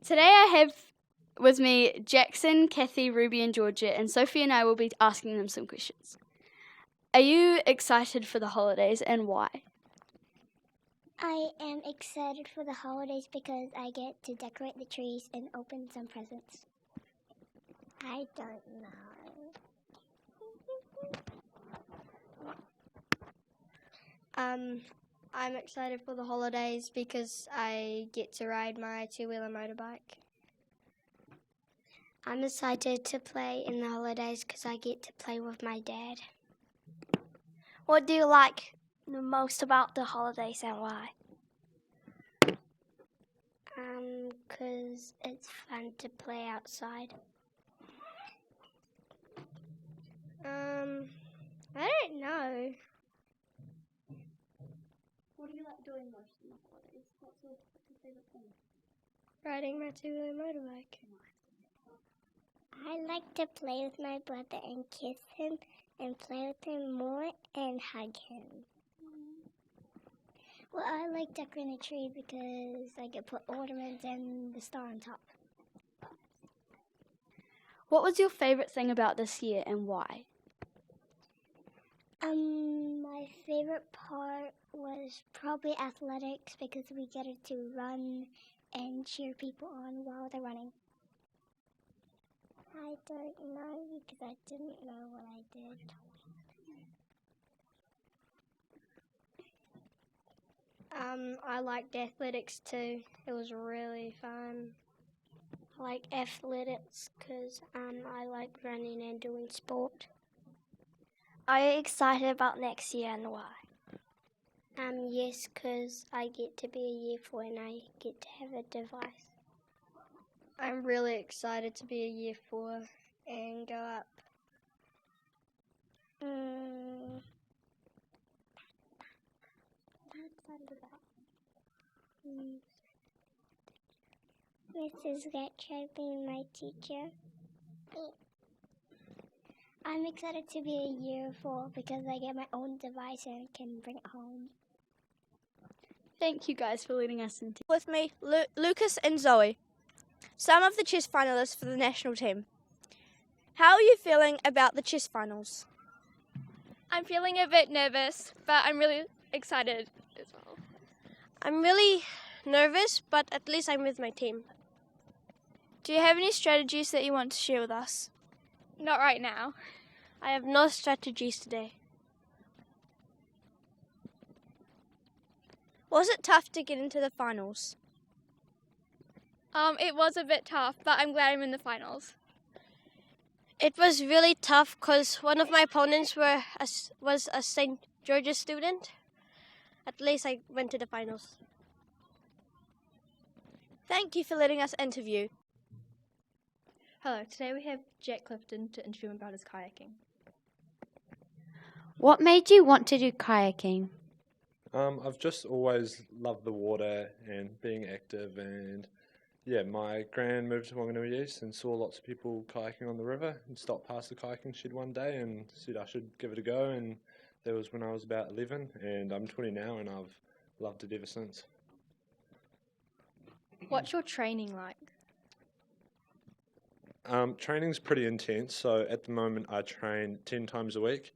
Today I have with me Jackson, Kathy, Ruby and Georgia, and Sophie and I will be asking them some questions. Are you excited for the holidays and why? I am excited for the holidays because I get to decorate the trees and open some presents. I don't know. I'm excited for the holidays because I get to ride my two-wheeler motorbike. I'm excited to play in the holidays because I get to play with my dad. What do you like the most about the holidays and why? Because it's fun to play outside. I don't know. What do you like doing most in the holidays? What's your favourite thing? Riding my two-wheeler motorbike. I like to play with my brother and kiss him and play with him more and hug him. Well, I like decorating a tree because I can put ornaments and the star on top. What was your favourite thing about this year and why? My favorite part was probably athletics because we get to run and cheer people on while they're running. I don't know because I didn't know what I did. I liked athletics too. It was really fun. I like athletics because I like running and doing sport. Are you excited about next year and why? Yes, because I get to be a year 4 and I get to have a device. I'm really excited to be a year 4 and go up. Mrs. Getcher being my teacher. I'm excited to be a year 4 because I get my own device and can bring it home. Thank you guys for leading us into. With me, Lucas and Zoe, some of the chess finalists for the national team. How are you feeling about the chess finals? I'm feeling a bit nervous, but I'm really excited as well. I'm really nervous, but at least I'm with my team. Do you have any strategies that you want to share with us? Not right now. I have no strategies today. Was it tough to get into the finals? It was a bit tough, but I'm glad I'm in the finals. It was really tough because one of my opponents was a St. George's student. At least I went to the finals. Thank you for letting us interview. Hello, today we have Jack Clifton to interview him about his kayaking. What made you want to do kayaking? I've just always loved the water and being active, and my gran moved to Whanganui East and saw lots of people kayaking on the river and stopped past the kayaking shed one day and said I should give it a go, and that was when I was about 11 and I'm 20 now and I've loved it ever since. What's your training like? Training's pretty intense, so at the moment I train 10 times a week.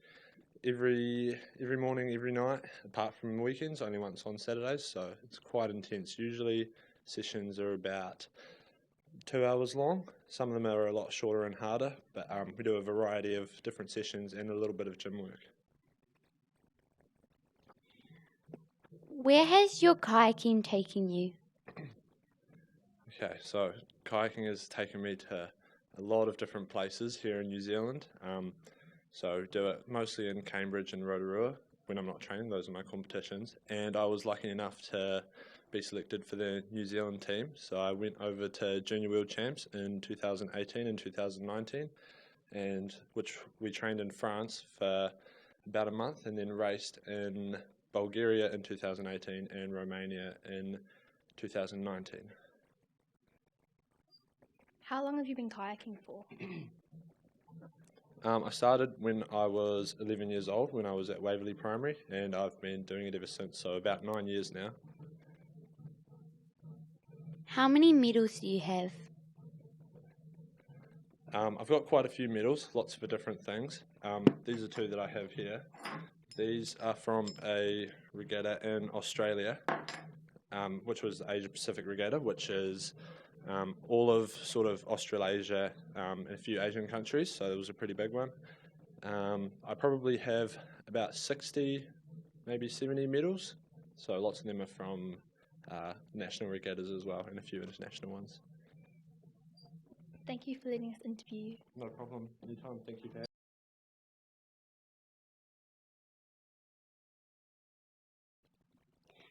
Every morning, every night, apart from weekends, only once on Saturdays, so it's quite intense. Usually sessions are about 2 hours long. Some of them are a lot shorter and harder, but we do a variety of different sessions and a little bit of gym work. Where has your kayaking taken you? Okay, so kayaking has taken me to a lot of different places here in New Zealand. So do it mostly in Cambridge and Rotorua when I'm not training. Those are my competitions. And I was lucky enough to be selected for the New Zealand team. So I went over to Junior World Champs in 2018 and 2019, and which we trained in France for about a month and then raced in Bulgaria in 2018 and Romania in 2019. How long have you been kayaking for? I started when I was 11 years old, when I was at Waverley Primary, and I've been doing it ever since, so about 9 years now. How many medals do you have? I've got quite a few medals, lots for different things. These are two that I have here. These are from a regatta in Australia, which was the Asia Pacific Regatta, which is all of sort of Australasia and a few Asian countries, so it was a pretty big one. I probably have about 60, maybe 70 medals, so lots of them are from national regattas as well, and a few international ones. Thank you for letting us interview you. No problem. Anytime. Thank you, Pat.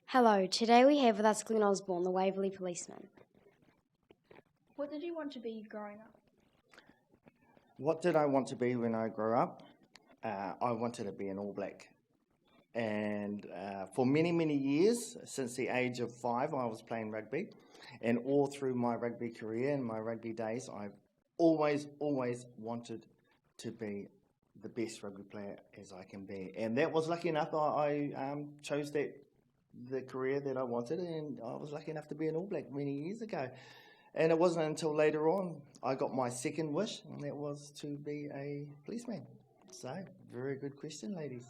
Hello, today we have with us Glen Osborne, the Waverley policeman. What did you want to be growing up? What did I want to be when I grew up? I wanted to be an All Black. And for many, many years, since the age of 5, I was playing rugby. And all through my rugby career and my rugby days, I've always wanted to be the best rugby player as I can be. And that was lucky enough, I chose the career that I wanted, and I was lucky enough to be an All Black many years ago. And it wasn't until later on I got my second wish, and that was to be a policeman. So, very good question, ladies.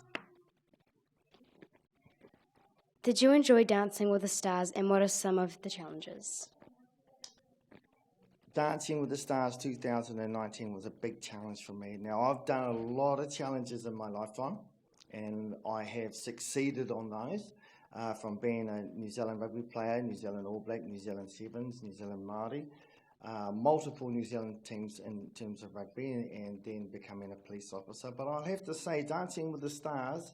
Did you enjoy Dancing with the Stars, and what are some of the challenges? Dancing with the Stars 2019 was a big challenge for me. Now, I've done a lot of challenges in my lifetime, and I have succeeded on those, from being a New Zealand rugby player, New Zealand All Black, New Zealand Sevens, New Zealand Māori, multiple New Zealand teams in terms of rugby, and then becoming a police officer. But I'll have to say, Dancing with the Stars,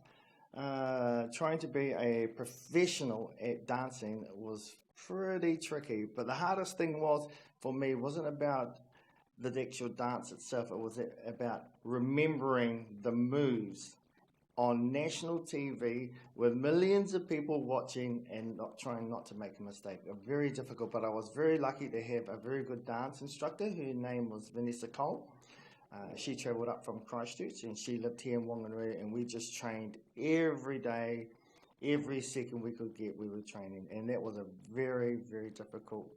trying to be a professional at dancing was pretty tricky. But the hardest thing was, for me, wasn't about the actual dance itself. It was about remembering the moves on national TV with millions of people watching and trying not to make a mistake. Very difficult, but I was very lucky to have a very good dance instructor. Her name was Vanessa Cole. She travelled up from Christchurch, and she lived here in Whanganui, and we just trained every day, every second we could get, we were training. And that was a very, very difficult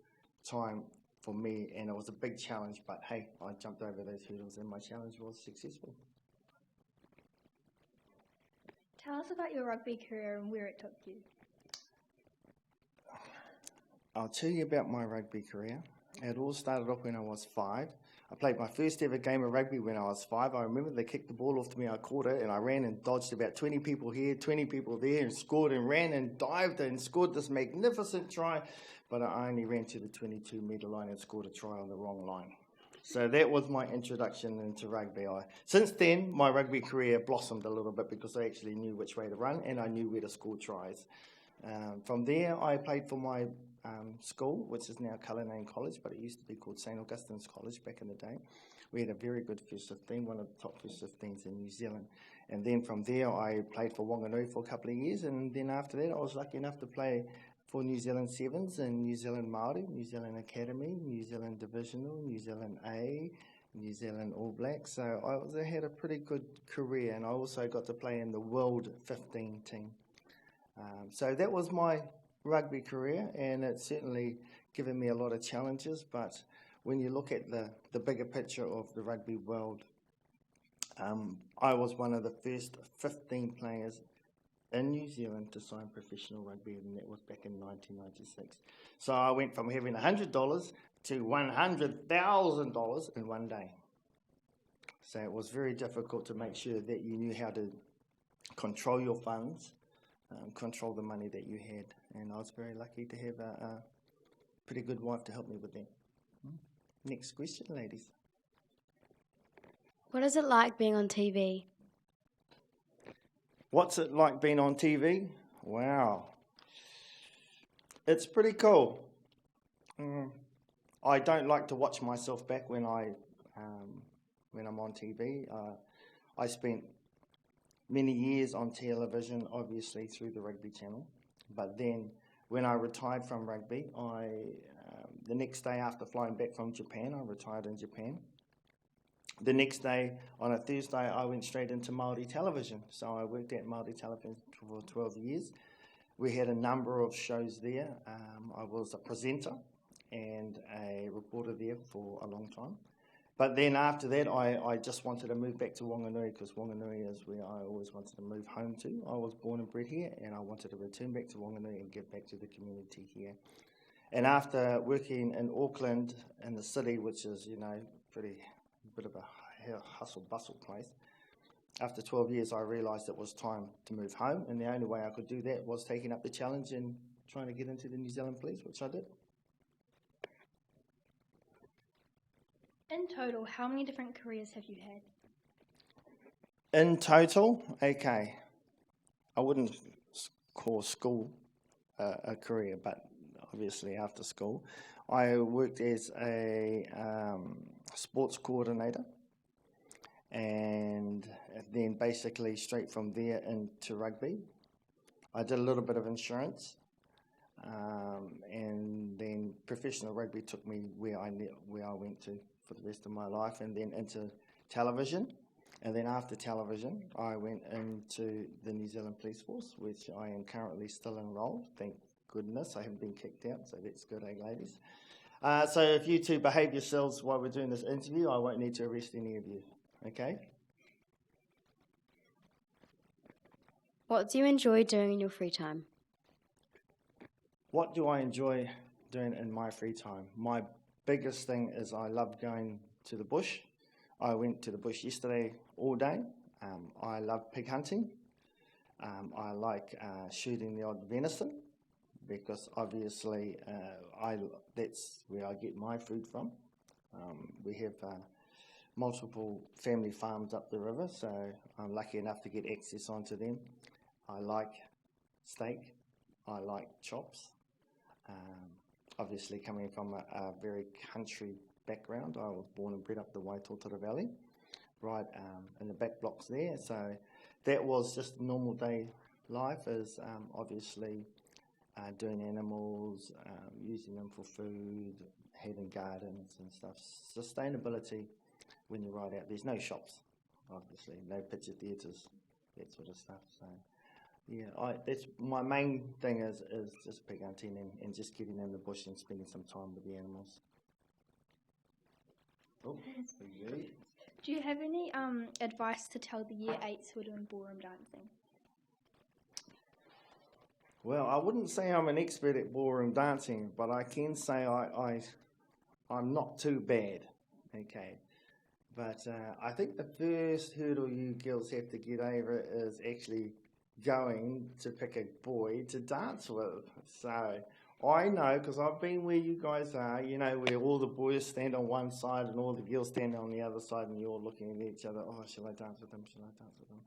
time for me, and it was a big challenge, but hey, I jumped over those hurdles and my challenge was successful. Tell us about your rugby career and where it took you. I'll tell you about my rugby career. It all started off when I was 5. I played my first ever game of rugby when I was 5. I remember they kicked the ball off to me, I caught it, and I ran and dodged about 20 people here, 20 people there, and scored and ran and dived and scored this magnificent try, but I only ran to the 22-metre line and scored a try on the wrong line. So that was my introduction into rugby. Since then, my rugby career blossomed a little bit because I actually knew which way to run and I knew where to score tries. From there, I played for my school, which is now Cullinan College, but it used to be called St Augustine's College back in the day. We had a very good first 15, one of the top first 15s in New Zealand. And then from there, I played for Whanganui for a couple of years, and then after that, I was lucky enough to play for New Zealand Sevens and New Zealand Māori, New Zealand Academy, New Zealand Divisional, New Zealand A, New Zealand All Black. So I had a pretty good career, and I also got to play in the World 15 team. So that was my rugby career, and it's certainly given me a lot of challenges, but when you look at the bigger picture of the rugby world, I was one of the first 15 players in New Zealand to sign professional rugby, and that was back in 1996. So I went from having $100 to $100,000 in one day. So it was very difficult to make sure that you knew how to control your funds, control the money that you had, and I was very lucky to have a pretty good wife to help me with that. Next question, ladies. What is it like being on TV? What's it like being on TV? Wow. It's pretty cool. I don't like to watch myself back when I'm on TV. I spent many years on television, obviously through the Rugby Channel, but then when I retired from rugby, the next day after flying back from Japan, I retired in Japan. The next day, on a Thursday, I went straight into Māori television. So I worked at Māori television for 12 years. We had a number of shows there. I was a presenter, and a reporter there for a long time. But then after that, I just wanted to move back to Whanganui because Whanganui is where I always wanted to move home to. I was born and bred here, and I wanted to return back to Whanganui and give back to the community here. And after working in Auckland, in the city, which is, you know, pretty bit of a hustle-bustle place, after 12 years, I realised it was time to move home, and the only way I could do that was taking up the challenge and trying to get into the New Zealand Police, which I did. In total, how many different careers have you had? In total, okay, I wouldn't call school a career, but obviously after school, I worked as a sports coordinator, and then basically straight from there into rugby. I did a little bit of insurance, and then professional rugby took me where I went to for the rest of my life, and then into television. And then after television, I went into the New Zealand Police Force, which I am currently still enrolled. Thank goodness I haven't been kicked out, so that's good, eh, ladies? So if you two behave yourselves while we're doing this interview, I won't need to arrest any of you, okay? What do you enjoy doing in your free time? What do I enjoy doing in my free time? My biggest thing is I love going to the bush. I went to the bush yesterday all day. I love pig hunting. I like shooting the odd venison because obviously that's where I get my food from. We have multiple family farms up the river, so I'm lucky enough to get access onto them. I like steak. I like chops. Obviously, coming from a very country background, I was born and bred up the Waitotara Valley, right in the back blocks there. So that was just normal day life, is obviously doing animals, using them for food, having gardens and stuff. Sustainability when you ride out. There's no shops, obviously, no picture theatres, that sort of stuff. So yeah, that's my main thing is just pig hunting and just getting in the bush and spending some time with the animals. Oh, Do you have any advice to tell the Year 8s who are doing ballroom dancing? Well, I wouldn't say I'm an expert at ballroom dancing, but I can say I'm not too bad, okay? But I think the first hurdle you girls have to get over is actually going to pick a boy to dance with. So I know, because I've been where you guys are, you know, where all the boys stand on one side and all the girls stand on the other side, and you're all looking at each other, oh, shall I dance with them, shall I dance with them?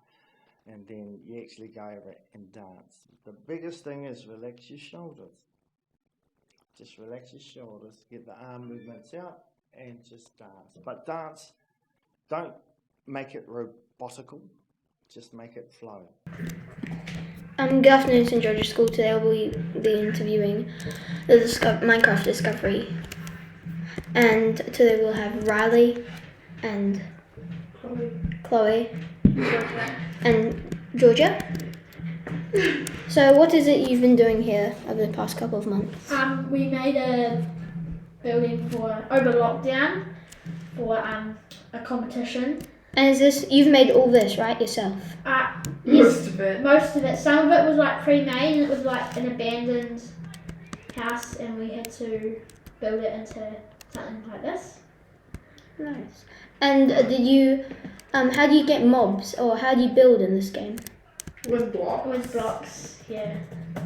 And then you actually go over and dance. The biggest thing is relax your shoulders. Just relax your shoulders, get the arm movements out, and just dance. But dance, don't make it robotical, just make it flow. Good afternoon, St George's School. Today we'll be interviewing the Minecraft Discovery. And today we'll have Riley and Chloe and Georgia. So what is it you've been doing here over the past couple of months? We made a building over lockdown for a competition. And is this, you've made all this, right, yourself? Yes, most of it. Some of it was like pre-made, and it was like an abandoned house, and we had to build it into something like this. Nice. And did you, how do you get mobs, or how do you build in this game? With blocks. With blocks, yeah.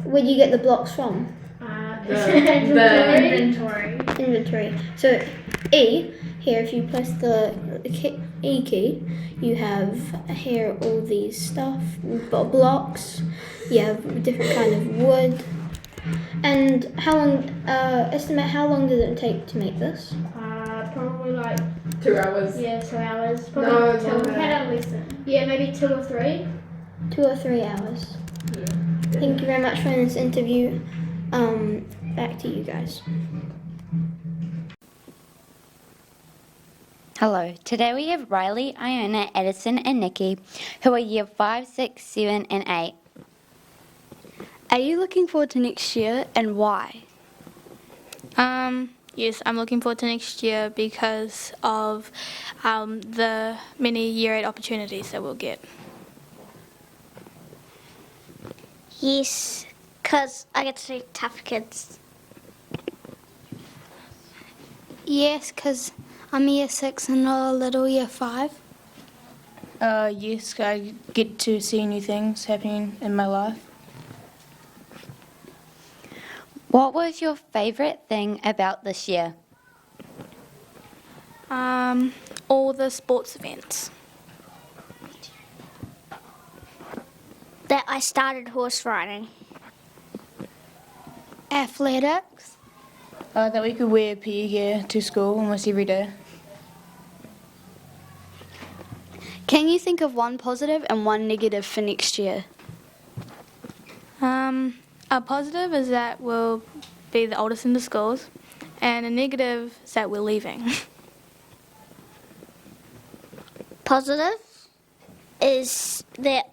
Where do you get the blocks from? The inventory. Inventory. So E, here if you press the E key, you have here all these stuff, blocks, you have different kind of wood. And how long, estimate how long did it take to make this? Probably like 2 hours. Yeah, 2 hours. Probably maybe 2 or 3. 2 or 3 hours. Yeah. Thank you very much for this interview. Back to you guys. Hello, today we have Riley, Iona, Edison and Nikki, who are year 5, 6, 7 and 8. Are you looking forward to next year, and why? Yes, I'm looking forward to next year because of the many year 8 opportunities that we'll get. Yes, because I get to see tough kids. Yes, because I'm year 6 and not a little year 5. Yes, I get to see new things happening in my life. What was your favourite thing about this year? All the sports events. That I started horse riding. Athletics. That we could wear PE gear to school almost every day. Can you think of one positive and one negative for next year? A positive is that we'll be the oldest in the schools, and a negative is that we're leaving. Positive is that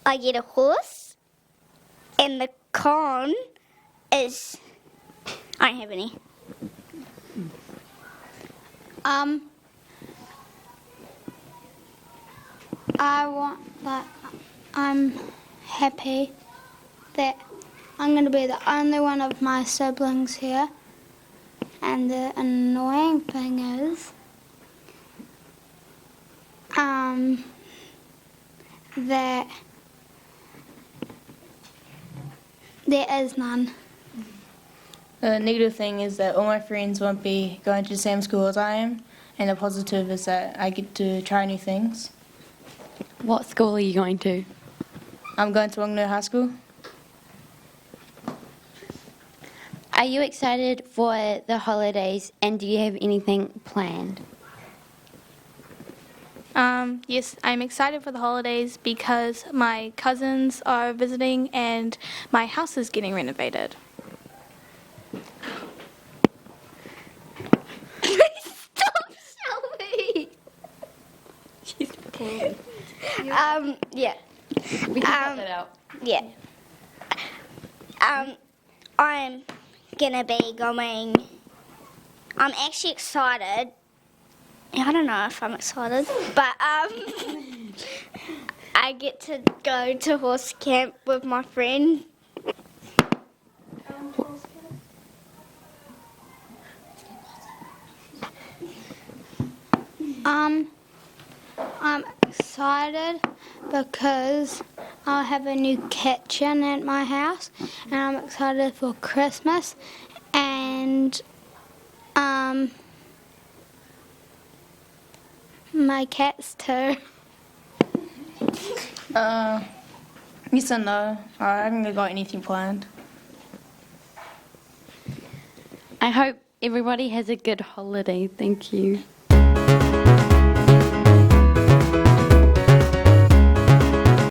I get a horse, and the con is I don't have any. I'm happy that I'm going to be the only one of my siblings here. And the annoying thing is that there is none. The negative thing is that all my friends won't be going to the same school as I am, and the positive is that I get to try new things. What school are you going to? I'm going to Whanganui High School. Are you excited for the holidays and do you have anything planned? Yes, I'm excited for the holidays because my cousins are visiting and my house is getting renovated. Stop, Shelby! Yeah. We can cut that out. Yeah. I'm gonna be going. I'm actually excited. I don't know if I'm excited, but I get to go to horse camp with my friend. I'm excited because I'll have a new kitchen at my house, and I'm excited for Christmas, and my cats too. Yes and no. I haven't really got anything planned. I hope everybody has a good holiday. Thank you.